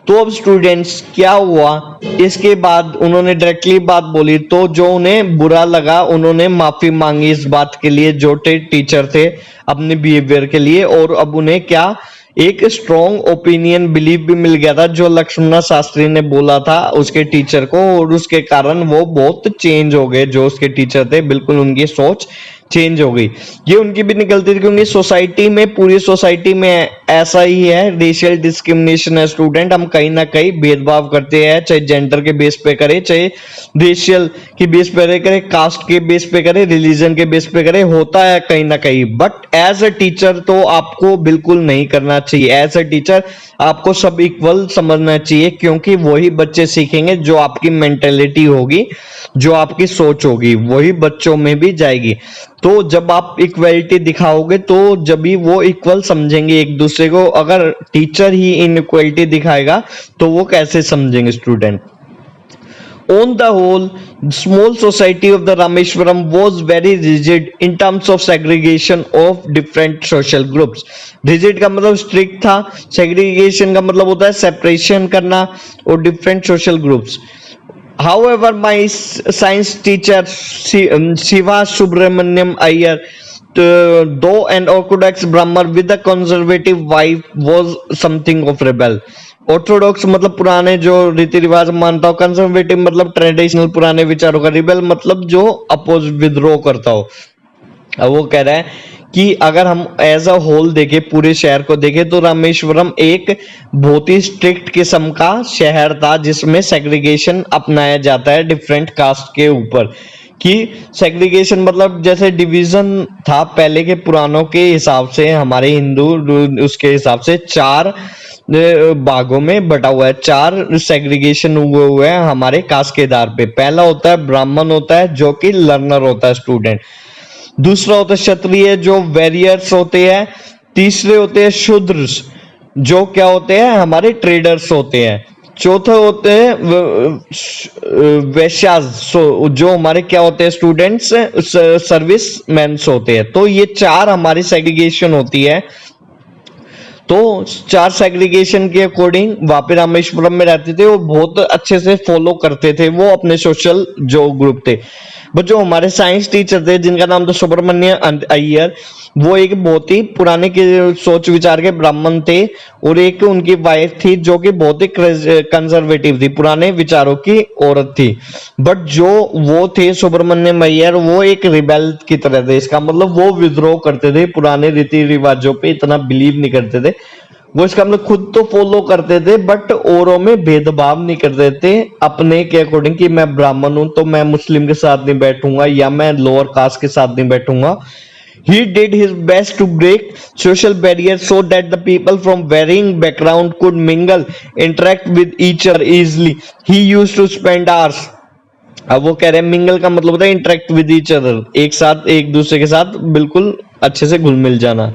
तो अब स्टूडेंट्स क्या हुआ, इसके बाद उन्होंने डायरेक्टली बात बोली, तो जो उन्हें बुरा लगा उन्होंने माफी मांगी इस बात के लिए, जो टीचर थे अपने बिहेवियर के लिए, और अब उन्हें क्या एक स्ट्रॉन्ग ओपिनियन बिलीव भी मिल गया था जो लक्ष्मण शास्त्री ने बोला था उसके टीचर को, और उसके कारण वो बहुत चेंज हो गए। जो उसके टीचर थे बिल्कुल उनकी सोच चेंज हो गई। ये उनकी भी निकलती थी क्योंकि सोसाइटी में, पूरी सोसाइटी में ऐसा ही है, रेशियल डिस्क्रिमिनेशन है स्टूडेंट। हम कहीं ना कहीं भेदभाव करते हैं, चाहे जेंडर के बेस पे करे, चाहे रेशियल के बेस पे करे, कास्ट के बेस पे करे, रिलीजन के बेस पे करे, होता है कहीं ना कहीं। बट एज अ टीचर तो आपको बिल्कुल नहीं करना चाहिए। एज अ टीचर आपको सब इक्वल समझना चाहिए, क्योंकि वही बच्चे सीखेंगे, जो आपकी मेंटेलिटी होगी, जो आपकी सोच होगी, वही बच्चों में भी जाएगी। तो जब आप इक्वलिटी दिखाओगे तो जब भी वो इक्वल समझेंगे एक दूसरे को। अगर टीचर ही इनइक्वलिटी दिखाएगा तो वो कैसे समझेंगे student. On the whole, the small society of the Rameshwaram was very rigid in terms of segregation of different social groups. Rigid का मतलब strict था, segregation का मतलब होता है separation करना, और different social groups. However, my science teacher Shiva Subramaniam Iyer, though an orthodox Brahmin with a conservative wife, was something of rebel. Orthodox मतलब पुराने जो रीति रिवाज मानता हो, कंजर्वेटिव मतलब ट्रेडिशनल पुराने विचारों का, रिबेल मतलब जो अपोज विद्रोह करता हो। अब वो कह रहा है कि अगर हम एज अ होल देखें, पूरे शहर को देखें, तो रामेश्वरम एक बहुत ही स्ट्रिक्ट किस्म का शहर था जिसमें सेग्रीगेशन अपनाया जाता है डिफरेंट कास्ट के ऊपर। कि सेग्रीगेशन मतलब जैसे डिवीजन था पहले के पुराणों के हिसाब से, हमारे हिंदू उसके हिसाब से 4 भागों में बटा हुआ है, 4 सेग्रीगेशन हुए हैं हमारे कास्ट के आधार पे। पहला होता है ब्राह्मण होता है जो कि लर्नर होता है स्टूडेंट, दूसरा होता है क्षत्रिय जो वेरियर्स होते हैं, तीसरे होते हैं शूद्र जो क्या होते हैं हमारे ट्रेडर्स होते हैं, चौथे होते हैं वैश्यास जो हमारे क्या होते हैं स्टूडेंट्स सर्विस मैन्स होते हैं। तो ये 4 हमारी सेग्रीगेशन होती है। तो 4 सेग्रीगेशन के अकॉर्डिंग वहां पे रामेश्वरम में रहते थे, वो बहुत अच्छे से फॉलो करते थे वो अपने सोशल जो ग्रुप थे। बट जो हमारे साइंस टीचर थे जिनका नाम था सुब्रमण्य अय्यर, वो एक बहुत ही पुराने के सोच विचार के ब्राह्मण थे, और एक उनकी वाइफ थी जो कि बहुत ही कंजर्वेटिव थी, पुराने विचारों की औरत थी। बट जो वो थे सुब्रमण्यम अय्यर, वो एक रिबेल की तरह थे। इसका मतलब वो विद्रोह करते थे, पुराने रीति रिवाजों पे इतना बिलीव नहीं करते थे। वो इसका मतलब खुद तो फॉलो करते थे बट औरों में भेदभाव नहीं करते थे अपने के अकॉर्डिंग, कि मैं ब्राह्मण हूं तो मैं मुस्लिम के साथ नहीं बैठूंगा या मैं लोअर कास्ट के साथ नहीं बैठूंगा। He did his best to break social barriers so that the people from varying background could mingle, interact with each other easily. He used to spend hours. अब वो कह रहे हैं मिंगल का मतलब होता है इंटरेक्ट विद ईच अदर, एक साथ एक दूसरे के साथ बिल्कुल अच्छे से घुल मिल जाना।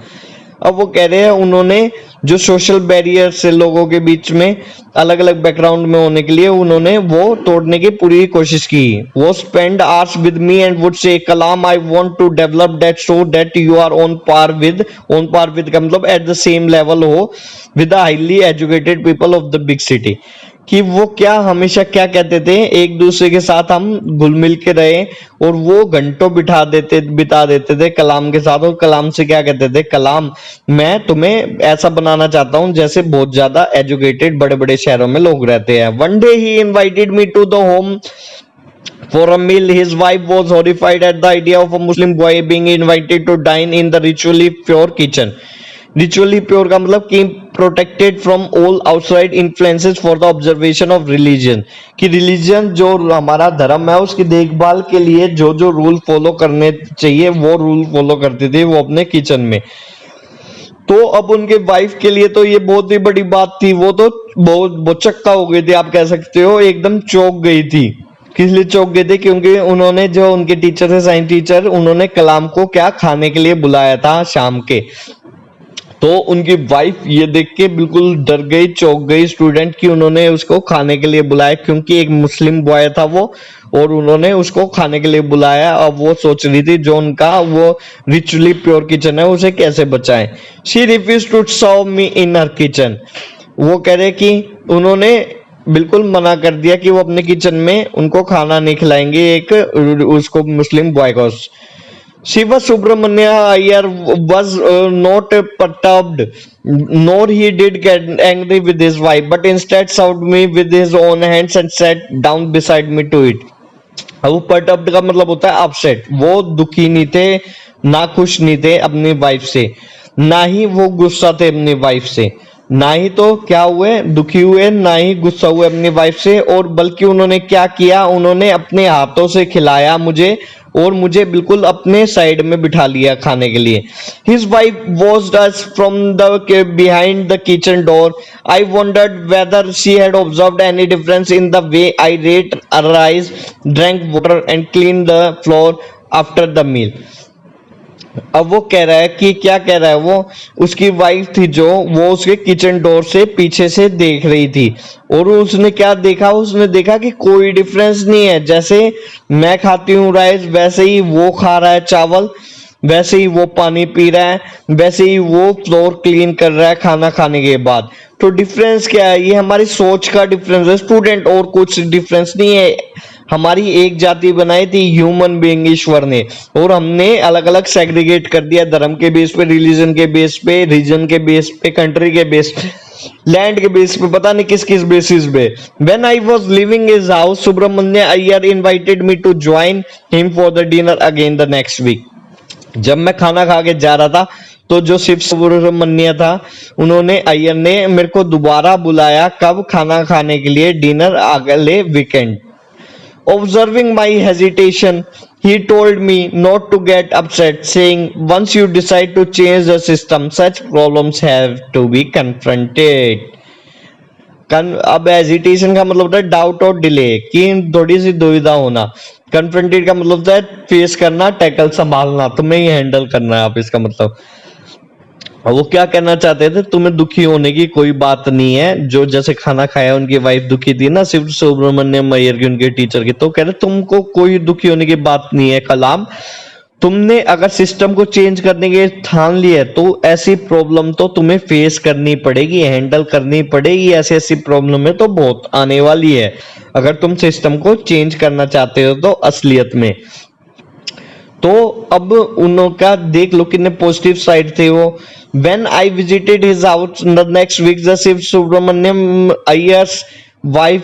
अब वो कह रहे हैं उन्होंने जो सोशल बैरियर से लोगों के बीच में अलग अलग बैकग्राउंड में होने के लिए उन्होंने वो तोड़ने की पूरी कोशिश की। वो spend hours with me and would say Kalam I want to develop that so that you are on par with का मतलब एट द सेम लेवल हो with the highly educated people of the big city. कि वो क्या हमेशा क्या कहते थे, एक दूसरे के साथ हम घुल मिल के रहे, और वो घंटों बिता देते थे कलाम के साथ। और कलाम से क्या कहते थे, कलाम मैं तुम्हें ऐसा बनाना चाहता हूं जैसे बहुत ज्यादा एजुकेटेड बड़े बड़े शहरों में लोग रहते हैं। One day he invited me to the home for a meal. His wife was horrified at the idea of a Muslim boy being invited to dine in the ritually pure kitchen. Ritually pure का मतलब कि protected from all outside influences for the observation of religion, कि religion जो हमारा धर्म है उसकी देखभाल के लिए जो जो रूल फॉलो करने चाहिए वो रूल फॉलो करते थे वो अपने किचन में। तो अब उनके वाइफ के लिए तो ये बहुत ही बड़ी बात थी, वो तो बहुत चक्का हो गई थी, आप कह सकते हो एकदम चौंक गई थी। किस लिए चौंक गए थे? क्योंकि उन्होंने, जो उनके टीचर थे साइंस टीचर, उन्होंने कलाम को क्या खाने के लिए बुलाया था शाम के। तो उनकी वाइफ ये देख के बिल्कुल डर गई, चौंक गई स्टूडेंट, कि उन्होंने उसको खाने के लिए बुलाया, क्योंकि एक मुस्लिम बॉय था वो, और उन्होंने उसको खाने के लिए बुलाया। अब वो सोच रही थी जो उनका वो रिचुअली प्योर किचन है उसे कैसे बचाएं। She refuse to serve me in her kitchen. वो कह रहे कि उन्होंने बिल्कुल मना कर दिया कि वो अपने किचन में उनको खाना नहीं खिलाएंगे, एक उसको मुस्लिम बॉय को। Shiva Subramania Iyer was not perturbed, nor he did get angry with his wife, but instead served me with his own hands and sat down beside me to eat. अब वो perturbed का मतलब होता है upset. वो दुखी नहीं थे, ना खुश नहीं थे अपनी वाइफ से, ना ही वो गुस्सा थे अपनी वाइफ से, ना ही तो क्या हुए दुखी हुए, ना ही गुस्सा हुए अपनी वाइफ से, और बल्कि उन्होंने क्या किया, उन्होंने अपने हाथों से खिलाया मुझे, और मुझे बिल्कुल अपने साइड में बिठा लिया खाने के लिए। His wife watched us from the behind the kitchen door. I wondered whether she had observed any difference in the way I ate rice, drank water and cleaned the floor after the meal. अब वो कह रहा है कि क्या कह रहा है, वो उसकी वाइफ थी जो वो उसके किचन डोर से पीछे से देख रही थी, और उसने क्या देखा, उसने देखा कि कोई डिफरेंस नहीं है, जैसे मैं खाती हूँ राइस वैसे ही वो खा रहा है चावल, वैसे ही वो पानी पी रहा है, वैसे ही वो फ्लोर क्लीन कर रहा है खाना खाने के बाद। तो डिफरेंस क्या है? ये हमारी सोच का डिफरेंस है स्टूडेंट, और कुछ डिफरेंस नहीं है। हमारी एक जाति बनाई थी ह्यूमन बीइंग ईश्वर ने, और हमने अलग अलग सेग्रीगेट कर दिया धर्म के बेस पे, रिलीजन के बेस पे, रीजन के बेस पे, कंट्री के बेस पे, लैंड के बेस पे, पता नहीं किस किस बेसिस पे। When I was leaving his house, Subramanya Iyer invited me to join him for the dinner again the next week. जब मैं खाना खा के जा रहा था तो जो शिव सुब्रमण्य था, उन्होंने अय्यर ने मेरे को दोबारा बुलाया, कब? खाना खाने के लिए, डिनर अगले weekend. Observing my hesitation, he told me not to get upset, saying, once you decide to change the system, such problems have to be confronted. अब हेजिटेशन का मतलब होता है डाउट और डिले, कि थोड़ी सी दुविधा होना। कन्फ्रंटेड का मतलब होता है फेस करना, टैकल संभालना, तुम्हें ही हैंडल करना है आप, इसका मतलब। वो क्या कहना चाहते थे, तुम्हें दुखी होने की कोई बात नहीं है। जो जैसे खाना खाया उनकी वाइफ दुखी थी ना, शिव सुब्रमण्यम अय्यर की, उनके टीचर की, तो कह रहे तुमको कोई दुखी होने की बात नहीं है कलाम, तुमने अगर सिस्टम को चेंज करने के ठान लिया तो ऐसी प्रॉब्लम तो तुम्हें फेस करनी पड़ेगी, हैंडल करनी पड़ेगी। ऐसी ऐसी प्रॉब्लम है तो बहुत आने वाली है अगर तुम सिस्टम को चेंज करना चाहते हो तो असलियत में। तो अब उनका देख लो कितने पॉजिटिव साइड थे वो। When I visited his house the next week, the Shiv Subramanyam Iyer's wife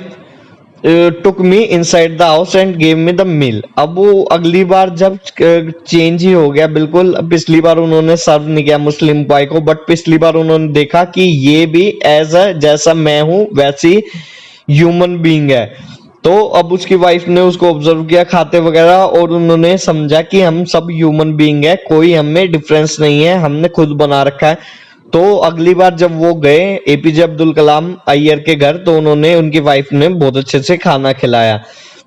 took me inside the house and gave me the meal. अब वो अगली बार जब चेंज ही हो गया बिल्कुल, पिछली बार उन्होंने सर्व नहीं किया मुस्लिम बॉय को, बट पिछली बार उन्होंने देखा कि ये भी एज अ जैसा मैं हूं वैसी ह्यूमन बीइंग है। तो अब उसकी वाइफ ने उसको ऑब्जर्व किया खाते वगैरह, और उन्होंने समझा कि हम सब ह्यूमन बीइंग है, कोई हमें डिफरेंस नहीं है, हमने खुद बना रखा है। तो अगली बार जब वो गए एपीजे अब्दुल कलाम अय्यर के घर, तो उन्होंने, उनकी वाइफ ने बहुत अच्छे से खाना खिलाया।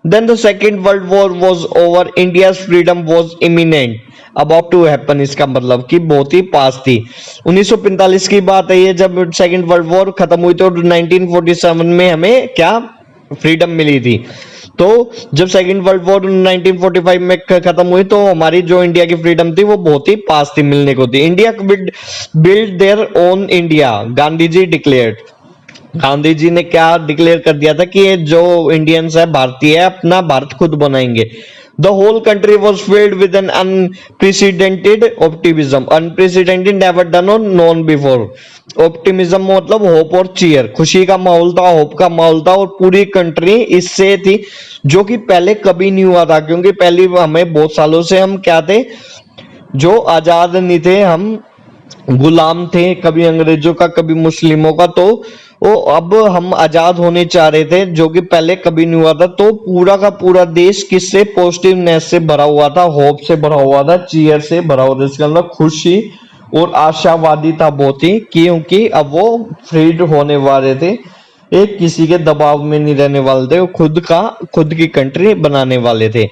Then the second world war was over, India freedom was imminent, about to happen, इसका मतलब कि बहुत ही पास थी। 1945 की बात है ये, जब सेकेंड वर्ल्ड वॉर खत्म हुई, तो 1947 में हमें क्या फ्रीडम मिली थी। तो जब सेकेंड वर्ल्ड वॉर 1945 में खत्म हुई तो हमारी जो इंडिया की फ्रीडम थी वो बहुत ही पास थी, मिलने को थी। India build their own India, Gandhi ji declared. Gandhi ji ने क्या डिक्लेयर कर दिया था कि जो इंडियंस है, भारतीय है, अपना भारत खुद बनाएंगे। The whole country was filled with an unprecedented optimism, unprecedented, never done or known before. Optimism मतलब होप और चीयर, खुशी का माहौल था, होप का माहौल था, और पूरी कंट्री इससे थी जो कि पहले कभी नहीं हुआ था, क्योंकि पहले हमें बहुत सालों से हम क्या थे, जो आजाद नहीं थे, हम गुलाम थे, कभी अंग्रेजों का कभी मुस्लिमों का। तो वो अब हम आजाद होने चाह रहे थे, जो कि पहले कभी नहीं हुआ था। तो पूरा का पूरा देश किससे, पॉजिटिवनेस से भरा हुआ था, होप से भरा हुआ था, चीयर से भरा हुआ था, इसके अंदर खुशी और आशावादी था बहुत ही, क्योंकि अब वो फ्रीड होने वाले थे, एक किसी के दबाव में नहीं रहने वाले थे, वो खुद की कंट्री बनाने वाले थे।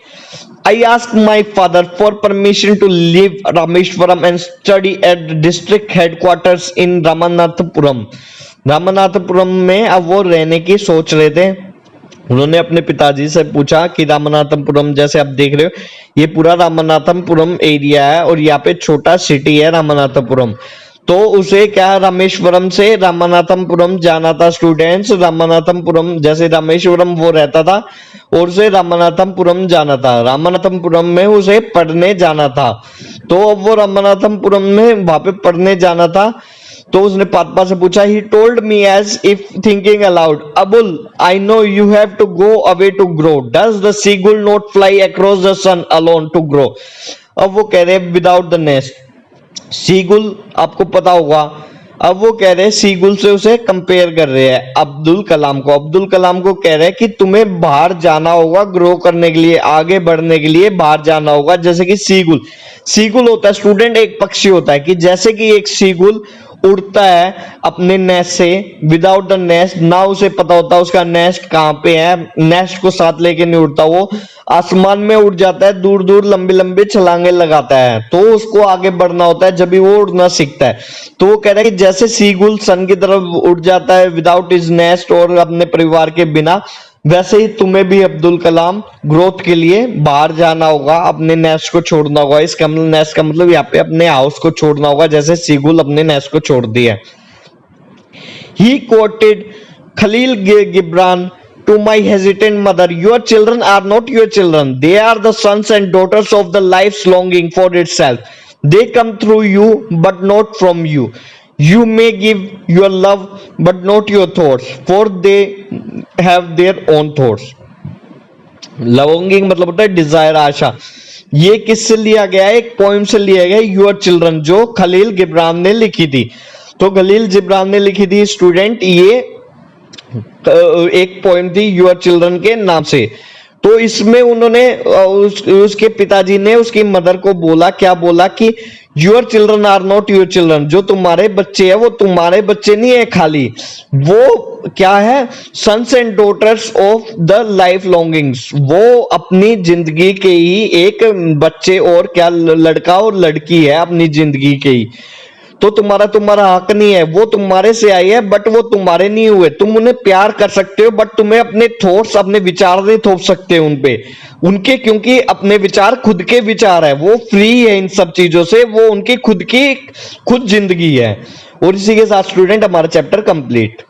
I asked my father for permission to leave Rameshwaram and study at district headquarters in Ramanathapuram। Ramanathapuram में अब वो रहने की सोच रहे थे। उन्होंने अपने पिताजी से पूछा कि रामनाथपुरम, जैसे आप देख रहे हो ये पूरा रामनाथपुरम एरिया है और यहाँ पे छोटा सिटी है रामनाथपुरम, तो उसे क्या रामेश्वरम से रामनाथपुरम जाना था। स्टूडेंट्स, रामनाथपुरम, जैसे रामेश्वरम वो रहता था और उसे रामनाथपुरम जाना था, रामनाथपुरम में उसे पढ़ने जाना था। तो अब वो रामनाथपुरम में वहां पे पढ़ने जाना था, तो उसने पापा से पूछा, he told me as if thinking aloud, Abul I know you have to go away to grow, does the seagull not fly across the sun alone to grow. अब वो कह रहे विदाउट द नेस्ट, सीगुल आपको पता होगा, अब वो कह रहे सीगुल से उसे कंपेयर कर रहे हैं अब्दुल कलाम को। अब्दुल कलाम को कह रहे हैं कि तुम्हें बाहर जाना होगा, ग्रो करने के लिए, आगे बढ़ने के लिए बाहर जाना होगा। जैसे कि सीगुल होता है स्टूडेंट, एक पक्षी होता है कि जैसे कि एक सीगुल उड़ता है अपने नेस्ट से, विदाउट द नेस्ट, ना उसे पता होता उसका नेस्ट कहाँ पे है, नेस्ट को साथ लेके नहीं उड़ता, वो आसमान में उड़ जाता है, दूर दूर लंबी लंबी छलांगे लगाता है, तो उसको आगे बढ़ना होता है, जब भी वो उड़ना सीखता है। तो वो कह रहा है कि जैसे सीगुल सन की तरफ उड़ जाता है विदाउट इज नेस्ट और अपने परिवार के बिना, वैसे ही तुम्हें भी अब्दुल कलाम ग्रोथ के लिए बाहर जाना होगा, अपने नेस्ट को छोड़ना होगा। इसका मतलब, नेस्ट का मतलब यहाँ पे अपने हाउस को छोड़ना होगा, जैसे सीगुल अपने नेस्ट को छोड़ दिया। He quoted Khalil Gibran to my hesitant mother, your children are not your children, they are the sons and daughters of the life's longing for itself, they come through you but not from you, you may give your love but not your thoughts, for they have their own thoughts। Longing मतलब होता है Dzire, आशा। ये किससे लिया गया है? एक poem से लिया गया, योर चिल्ड्रन, जो खलील गिब्रान ने लिखी थी। तो खलील जिब्रान ने लिखी थी स्टूडेंट, ये एक पोइम थी योर चिल्ड्रन के नाम से। तो इसमें उन्होंने उसके पिताजी ने उसकी मदर को बोला, क्या बोला कि your children are not your children, जो तुम्हारे बच्चे हैं वो तुम्हारे बच्चे नहीं है खाली, वो क्या है, sons and daughters of the life longings, वो अपनी जिंदगी के ही एक बच्चे और क्या, लड़का और लड़की है अपनी जिंदगी के ही। तो तुम्हारा हक नहीं है, वो तुम्हारे से आई है बट वो तुम्हारे नहीं हुए। तुम उन्हें प्यार कर सकते हो बट तुम्हें अपने थॉट्स, अपने विचार नहीं थोप सकते उनके, क्योंकि अपने विचार खुद के विचार है, वो फ्री है इन सब चीजों से, वो उनकी खुद जिंदगी है। और इसी के साथ स्टूडेंट हमारा चैप्टर कंप्लीट।